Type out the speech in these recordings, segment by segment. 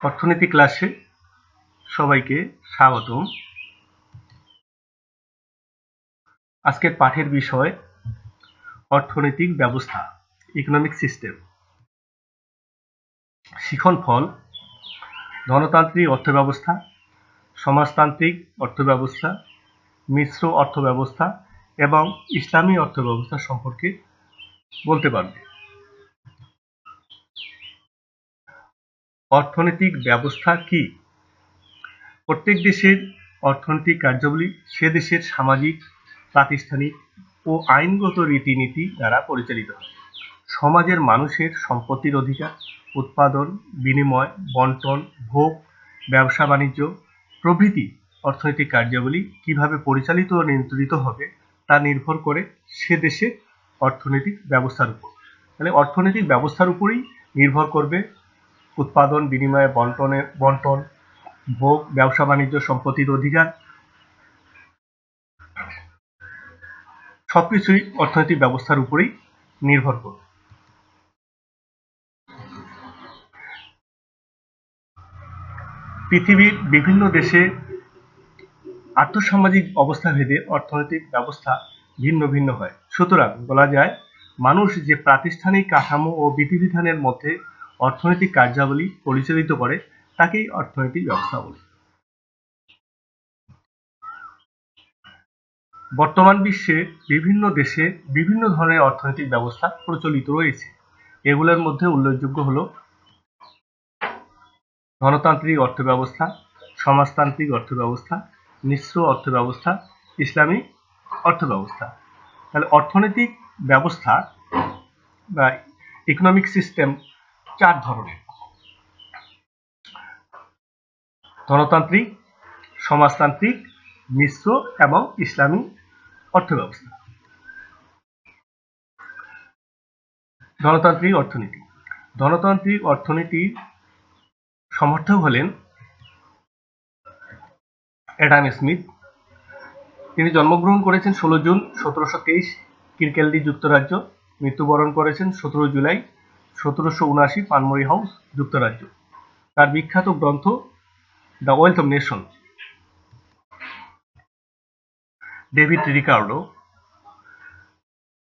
অর্থনীতি ক্লাসে সবাইকে স্বাগতম। আজকের পাঠের বিষয় অর্থনৈতিক ব্যবস্থা, ইকোনমিক সিস্টেম। শিখনফল: ধনতান্ত্রিক অর্থব্যবস্থা, সমাজতান্ত্রিক অর্থব্যবস্থা, মিশ্র অর্থব্যবস্থা এবং ইসলামী অর্থব্যবস্থা সম্পর্কে বলতে পারবে। অর্থনৈতিক ব্যবস্থা কি? প্রত্যেক দেশের অর্থনৈতিক কার্যাবলী সে দেশের সামাজিক, প্রাতিষ্ঠানিক ও আইনগত রীতিনীতি দ্বারা পরিচালিত হয়। সমাজের মানুষের সম্পত্তির অধিকার, উৎপাদন, বিনিময়, বন্টন, ভোগ, ব্যবসা বাণিজ্য প্রভৃতি অর্থনৈতিক কার্যাবলী কিভাবে পরিচালিত ও নিয়ন্ত্রিত হবে তা নির্ভর করে সে দেশের অর্থনৈতিক ব্যবস্থার উপর। তাহলে অর্থনৈতিক ব্যবস্থার উপরেই নির্ভর করবে উৎপাদন, বিনিময়, বন্টন, ভোগ, ব্যবসা বাণিজ্য, সম্পত্তির অধিকার সবকিছুই অর্থনৈতিক ব্যবস্থার উপরেই নির্ভর করবে। পৃথিবীর বিভিন্ন দেশে আর্থসামাজিক অবস্থা ভেদে অর্থনৈতিক ব্যবস্থা ভিন্ন ভিন্ন হয়। সুতরাং বলা যায়, মানুষ যে প্রাতিষ্ঠানিক কাঠামো ও বিধিবিধানের মধ্যে অর্থনৈতিক কার্যাবলী পরিচালিত করে তাকেই অর্থনৈতিক ব্যবস্থা বলে। বর্তমান বিশ্বে বিভিন্ন দেশে বিভিন্ন ধরনের অর্থনৈতিক ব্যবস্থা প্রচলিত রয়েছে। এগুলোর মধ্যে উল্লেখযোগ্য হল ধনতান্ত্রিক অর্থব্যবস্থা, সমাজতান্ত্রিক অর্থব্যবস্থা, মিশ্র অর্থব্যবস্থা, ইসলামী অর্থব্যবস্থা। তাহলে অর্থনৈতিক ব্যবস্থা বা ইকোনমিক সিস্টেম চার ধরনের: ধনতান্ত্রিক, সমাজতান্ত্রিক, মিশ্র এবং ইসলামী অর্থব্যবস্থা। ধনতান্ত্রিক অর্থনীতি: ধনতান্ত্রিক অর্থনীতির সমর্থক হলেন অ্যাডাম স্মিথ। তিনি জন্মগ্রহণ করেছেন 16 জুন 1723 কিরকেলডি, যুক্তরাজ্য। মৃত্যুবরণ করেছেন 17 জুলাই 1779 পানমরি হাউস, যুক্তরাজ্য। তার বিখ্যাত গ্রন্থ the wealth of nation. David Ricardo,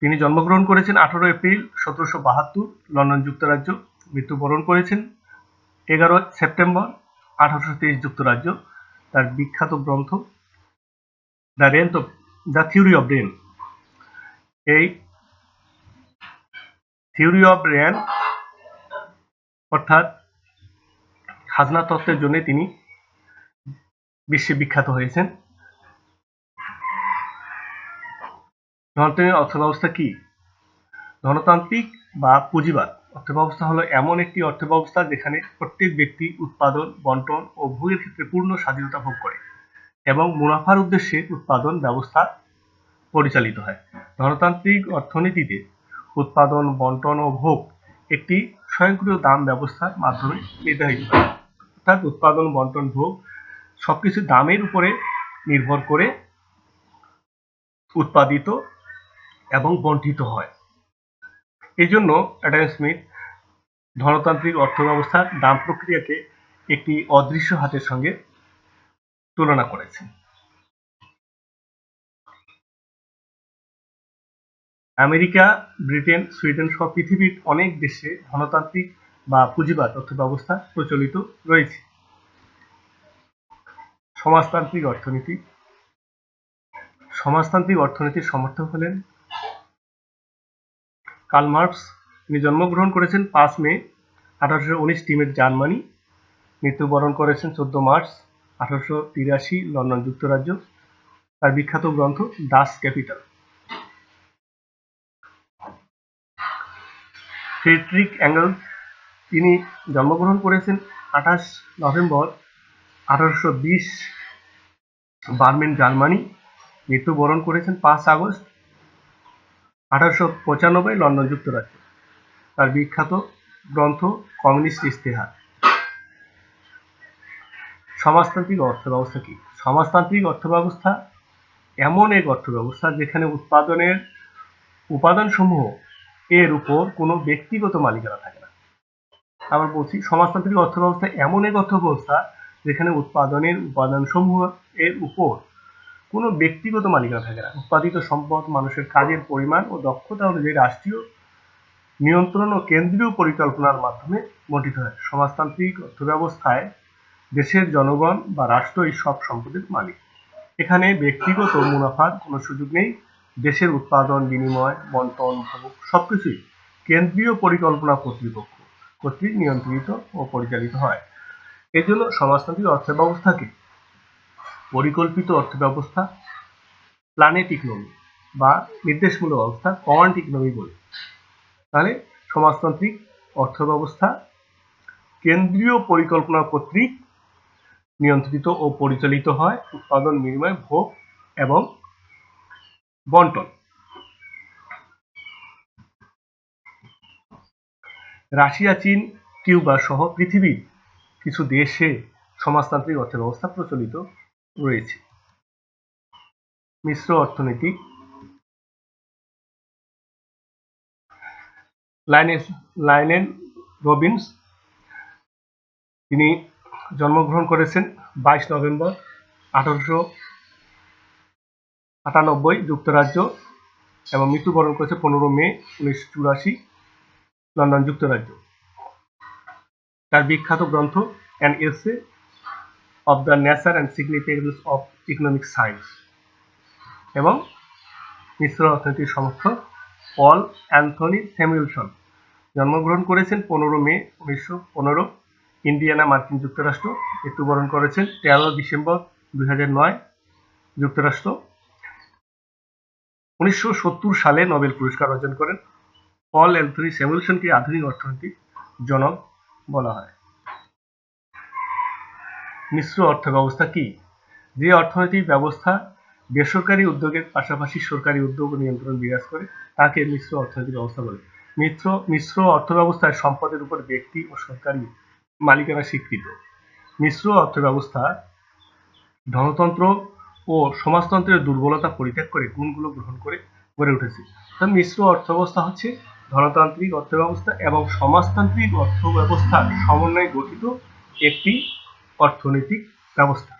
তিনি জন্মগ্রহণ করেছেন 18 এপ্রিল 1772 লন্ডন, যুক্তরাজ্য। মৃত্যুবরণ করেছেন 11 সেপ্টেম্বর 1823 যুক্তরাজ্য। তার বিখ্যাত গ্রন্থ দ্য থিওরি অফ রেন্ট। এই থিওরি অফ রেন্ট অর্থাৎ খাজনা তত্ত্বের জন্য তিনি বিশ্বে বিখ্যাত হয়েছেন। ধনতান্ত্রিক অর্থব্যবস্থা কি? ধনতান্ত্রিক বা পুঁজিবাদ অর্থব্যবস্থা হলো এমন একটি অর্থব্যবস্থা যেখানে প্রত্যেক ব্যক্তি উৎপাদন, বন্টন ও ভোগের ক্ষেত্রে পূর্ণ স্বাধীনতা ভোগ করে এবং মুনাফার উদ্দেশ্যে উৎপাদন ব্যবস্থা পরিচালিত হয়। ধনতান্ত্রিক অর্থনীতিতে উৎপাদন, বন্টন ও ভোগ একটি স্বয়ংক্রিয় দাম ব্যবস্থার মাধ্যমে নির্ধারিত হয়। অর্থাৎ উৎপাদন, বন্টন, ভোগ সবকিছু দামের উপরে নির্ভর করে উৎপাদিত এবং বন্টিত হয়। এই জন্য অ্যাডাম স্মিথ ধনতান্ত্রিক অর্থব্যবস্থার দাম প্রক্রিয়াকে একটি অদৃশ্য হাতের সঙ্গে তুলনা করেছেন। আমেরিকা, ব্রিটেন, সুইডেন সহ পৃথিবীর অনেক দেশে ধনতান্ত্রিক বা পুঁজিবাদ অর্থব্যবস্থা প্রচলিত রয়েছে। সমাজতান্ত্রিক অর্থনীতি: সমাজতান্ত্রিক অর্থনীতির সমর্থক হলেন কার্ল মার্কস। তিনি জন্মগ্রহণ করেছেন 5 মে 1819 টিমের, জার্মানি। মৃত্যুবরণ করেছেন 14 মার্চ 1883 লন্ডন, যুক্তরাজ্য। তার বিখ্যাত গ্রন্থ ডাস ক্যাপিটাল। ফ্রেডরিক এঙ্গেলস, তিনি জন্মগ্রহণ করেছেন 28 নভেম্বর 1820 বার্লিন, জার্মানি। মৃত্যুবরণ করেছেন 5 আগস্ট 1895 লন্ডন, যুক্তরাজ্য। তার বিখ্যাত গ্রন্থ কমিউনিস্ট ইশতেহার। সমাজতান্ত্রিক অর্থব্যবস্থা কি? সমাজতান্ত্রিক অর্থব্যবস্থা এমন এক অর্থব্যবস্থা যেখানে উৎপাদনের উপাদানসমূহ এর উপর কোনো ব্যক্তিগত মালিকানা থাকে না। আবার বলছি, সমাজতান্ত্রিক অর্থব্যবস্থা এমন এক অর্থব্যবস্থা যেখানে উৎপাদনের উপাদানসমূহ এর উপর কোনো ব্যক্তিগত মালিকানা থাকে না। উৎপাদিত সম্পদ মানুষের কাজের পরিমাণ ও দক্ষতা অনুযায়ী রাষ্ট্রীয় নিয়ন্ত্রণ ও কেন্দ্রীয় পরিকল্পনার মাধ্যমে গঠিত হয়। সমাজতান্ত্রিক অর্থব্যবস্থায় দেশের জনগণ বা রাষ্ট্রই সব সম্পদের মালিক। এখানে ব্যক্তিগত মুনাফার কোনো সুযোগ নেই। দেশের উৎপাদন, বিনিময়, বন্টন, ভোগ সবকিছুই কেন্দ্রীয় পরিকল্পনা কর্তৃপক্ষ কর্তৃক নিয়ন্ত্রিত ও পরিচালিত হয়। এই জন্য সমাজতান্ত্রিক অর্থব্যবস্থাকে পরিকল্পিত অর্থব্যবস্থা, প্ল্যানেট ইকোনমি বা নির্দেশমূলক অবস্থা, কমান্ড ইকোনমি বলে। তাহলে সমাজতান্ত্রিক অর্থব্যবস্থা কেন্দ্রীয় পরিকল্পনা কর্তৃক নিয়ন্ত্রিত ও পরিচালিত হয়। উৎপাদন, বিনিময়, ভোগ এবং বন্টন। রাশিয়া, চীন, কিউবা সহ পৃথিবীর কিছু দেশে সমাজতান্ত্রিক অর্থব্যবস্থা প্রচলিত রয়েছে। মিশ্র অর্থনীতি। লাইনেন রবিনস, তিনি জন্মগ্রহণ করেছেন 22 নভেম্বর 1898 যুক্তরাজ্য এবং মৃত্যুবরণ করেছে 15 মে 1984 লন্ডন, যুক্তরাজ্য। তার বিখ্যাত গ্রন্থ an essay of the nature and significance of economic science এবং মিশ্র অর্থনীতির সমর্থক পল অ্যান্থনি স্যামুয়েলসন, জন্মগ্রহণ করেছেন 15 মে 1915 ইন্ডিয়ানা, মার্কিন যুক্তরাষ্ট্র। মৃত্যুবরণ করেছেন 13 ডিসেম্বর 2009 যুক্তরাষ্ট্র। 1970 সালে নোবেল পুরস্কার অর্জন করেন। পল অ্যান্থনি স্যামুয়েলসনকে আধুনিক অর্থনীতির জনক বলা হয়। মিশ্র অর্থব্যবস্থা কি? যে অর্থনৈতিক ব্যবস্থা বেসরকারি উদ্যোগের পাশাপাশি সরকারি উদ্যোগ ও নিয়ন্ত্রণ বিরাজ করে তাকে মিশ্র অর্থনৈতিক ব্যবস্থা বলে। মিশ্র অর্থব্যবস্থায় সম্পদের উপর ব্যক্তি ও সরকারি মালিকানা স্বীকৃত। মিশ্র অর্থব্যবস্থা ধনতন্ত্র ও সমাজতন্ত্রের দুর্বলতা পরিত্যাগ করে গুণগুলো গ্রহণ করে গড়ে উঠেছে। মিশ্র অর্থব্যবস্থা হচ্ছে ধনতান্ত্রিক অর্থব্যবস্থা এবং সমাজতান্ত্রিক অর্থব্যবস্থার সমন্বয়ে গঠিত একটি অর্থনৈতিক ব্যবস্থা।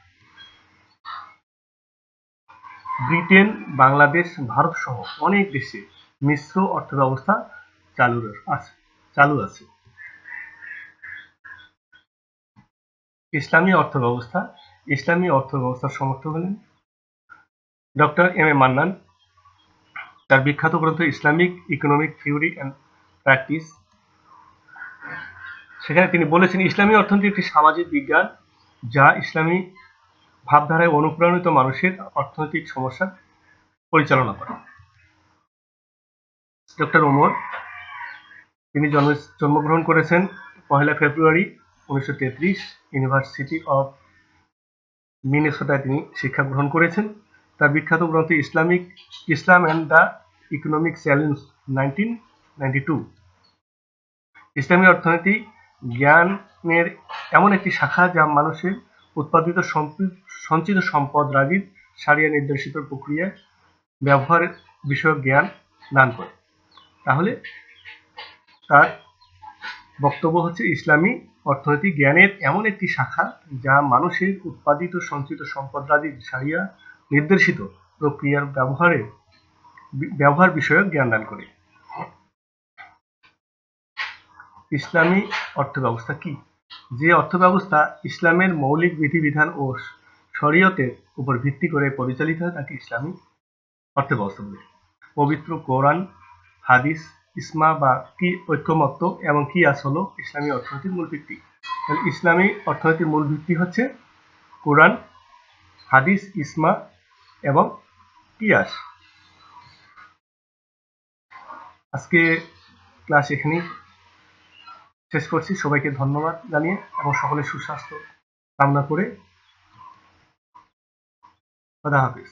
ব্রিটেন, বাংলাদেশ, ভারত সহ অনেক দেশে মিশ্র অর্থব্যবস্থা চালু আছে। ইসলামী অর্থব্যবস্থা। ইসলামী অর্থব্যবস্থার সমর্থক হলেন ডক্টর এম এ মান্নান। তার বিখ্যাত গ্রন্থ Islamic economic theory and practice, সেখানে তিনি বলেছেন ইসলামী অর্থনীতি একটি সামাজিক বিজ্ঞান যা ইসলামী ভাবধারায় অনুপ্রাণিত মানুষের অর্থনৈতিক সমস্যা পরিচালনা করে। ডক্টর ওমর, তিনি জন্মগ্রহণ করেছেন 1 ফেব্রুয়ারি 1933 ইউনিভার্সিটি অফ মিনেসোটায় তিনি শিক্ষা গ্রহণ করেছেন। তার বিখ্যাত গ্রন্থ ইসলাম অ্যান্ড দ্য ইকোনমিক চ্যালেঞ্জ 1992। ইসলামী অর্থনীতি জ্ঞানের এমন একটি শাখা যা মানুষের উৎপাদিত সঞ্চিত সম্পদ রাজির সারিয়া নির্দেশিত প্রক্রিয়ায় ব্যবহার বিষয়ক জ্ঞান দান করে। তাহলে তার বক্তব্য হচ্ছে ইসলামী অর্থনীতি জ্ঞানের এমন একটি শাখা যা মানুষের উৎপাদিত সঞ্চিত সম্পদ রাজির সারিয়া নির্দেশিত প্রক্রিয়ার ব্যবহার বিষয়ক জ্ঞান দান করে। ইসলামী অর্থব্যবস্থা কি? যে অর্থব্যবস্থা ইসলামের মৌলিক বিধিবিধান ও শরীয়তের উপর ভিত্তি করে পরিচালিত হয় তাকে ইসলামী অর্থব্যবস্থা বলে। পবিত্র কোরআন, হাদিস, ইসমা বা কি ঐক্যমত্য এবং কিয়াস হলো ইসলামী অর্থনীতির মূল ভিত্তি। ইসলামী অর্থনীতির মূল ভিত্তি হচ্ছে কোরআন, হাদিস, ইসমা এবং কিয়াস। আজকে ক্লাস এখানেই শেষ করছি। সবাইকে ধন্যবাদ জানিয়ে এবং সকলের সুস্বাস্থ্য কামনা করে খোদা হাফেজ।